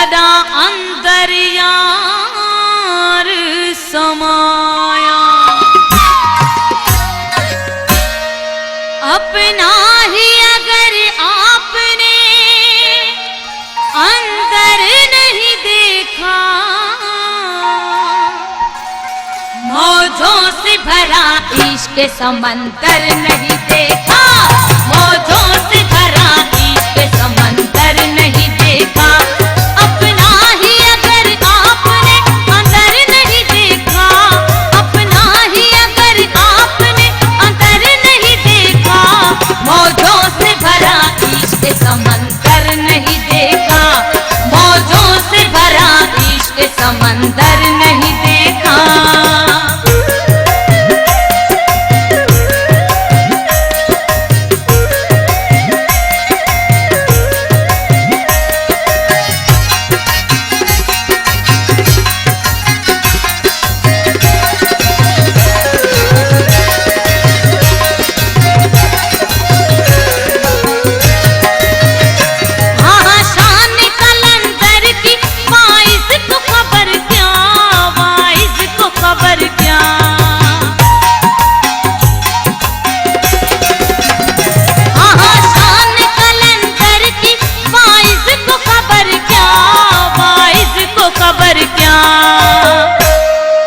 सदा अंतर यार समाया। अपना ही अगर आपने अंतर नहीं देखा, मौजों से भरा इश्क समंदर नहीं देखा, मौजों से भरा इश्क समंदर नहीं देखा। अपना ही अगर आपने अंदर नहीं देखा, अपना ही अगर आपने अंदर नहीं देखा, मौजों से भरा इश्क समंदर नहीं देखा, मौजों से भरा इश्क समंदर नहीं देखा।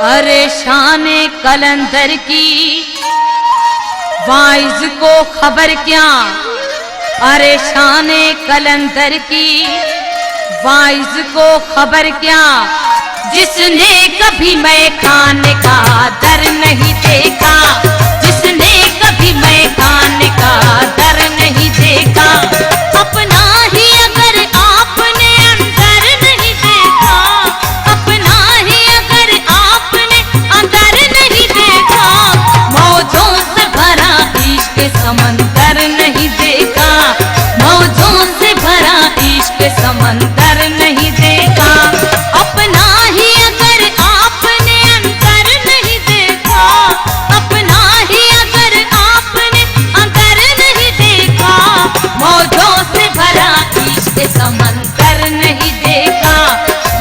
अरे शाने कलंदर की वाइज को खबर क्या, अरे शाने कलंदर की वाइज को खबर क्या, जिसने कभी मैं खाने का दर नहीं देखा, जिसने कभी मैं खाने का दर नहीं देखा। अपना ही अगर आपने अंदर नहीं देखा, अपना ही अगर आपने अंदर नहीं देखा, मौजों से भरा इश्क समंदर नहीं देखा, मौजों से भरा इश्क समंदर नहीं देखा। अपना ही अगर आपने अंदर नहीं देखा, अपना ही अगर आपने अंदर नहीं देखा, मौजों से भरा इश्क समंदर नहीं देखा,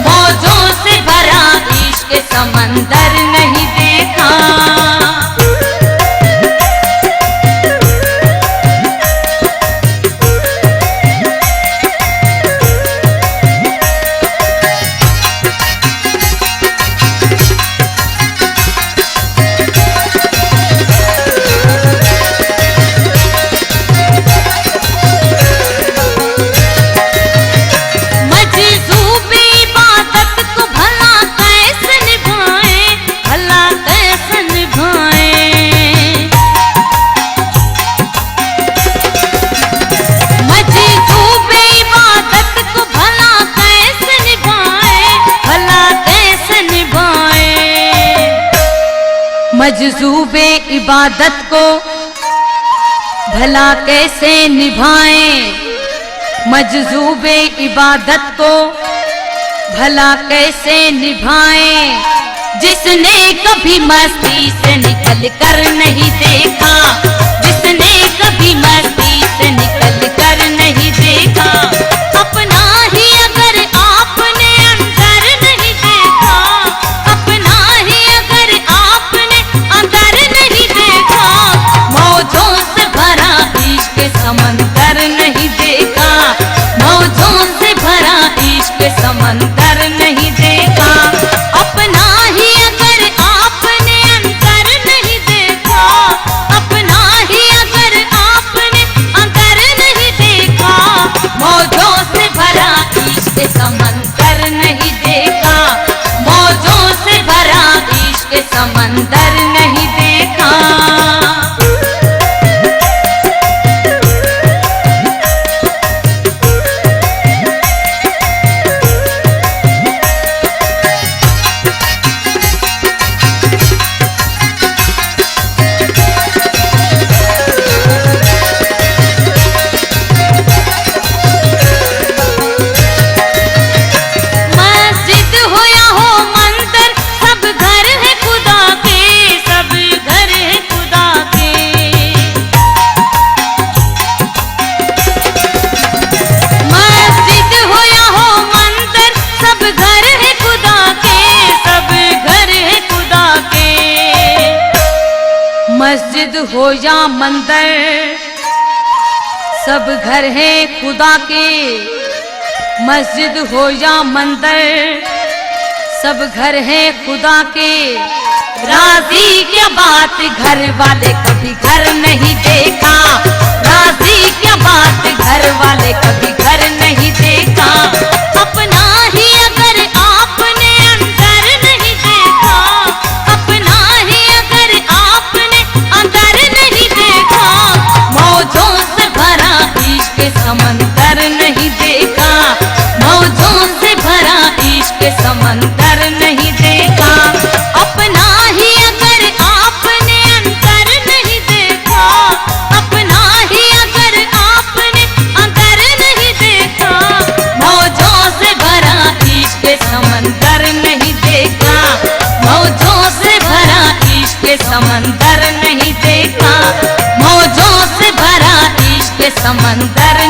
मौजों से भरा इश्क समंदर नहीं देखा। मजज़ूबे इबादत को भला कैसे निभाएं, मजज़ूबे इबादत को भला कैसे निभाएं, जिसने कभी मस्ती से निकल कर नहीं देखा, जिसने कभी मस्ती से निकल कर नहीं देखा। अपना ही अगर आपने अंदर नहीं देखा, अपना ही अगर आपने अंदर नहीं देखा, मौजों से भरा इश्क समंदर नहीं देखा, मौजों से भरा इश्क समंदर नहीं देखा। अपना ही अगर आपने अंदर नहीं देखा, अपना ही अगर आपने अंदर नहीं देखा, मौजों से भरा इश्क समंदर नहीं देखा, मौजों से भरा इश्क समंदर नहीं देखा। मस्जिद हो या हो मंदिर, सब घर है खुदा के। मस्जिद हो या मंदिर, सब घर है खुदा के। मस्जिद हो या मंदिर, सब घर है खुदा के। राजी क्या बात घर वाले कभी घर नहीं देखा, राजी क्या बात घर वाले कभी घर नहीं देखा। अपना ही अगर आपने अंदर नहीं देखा, अपना ही अगर आपने अंदर नहीं देखा, मौजों से भरा इश्क समंदर नहीं देखा, मौजों से भरा इश्क समंदर नहीं देखा। अपना ही अगर आपने अंदर नहीं देखा, अपना ही अगर आपने अंदर नहीं देखा, मौजों से भरा इश्क समंदर नहीं देखा, मौजों से भरा इश्क समंदर नहीं देखा, मौजों से भरा इश्क समंदर